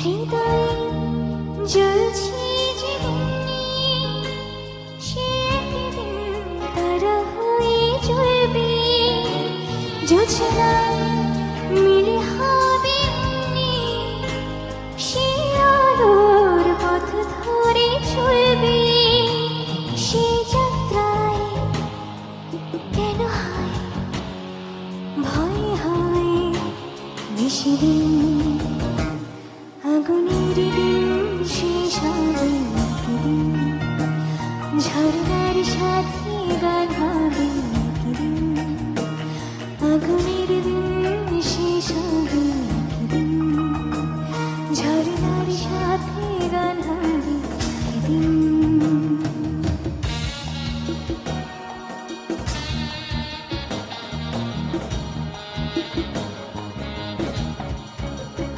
হৃদয়ে জ্বলছে জীবন নিয়ে, সে একদিন তারা হয়ে জ্বলবে। জোছনায় মিলে হবে অমনি, সে আলোর পথ ধরে চলবে। সে যাত্রায় কেন হয় ভয় হয় বেশি দিন, আগুনের দিন শেষ হবে একদিন, ঝরনার সাথে গান হবে একদিন।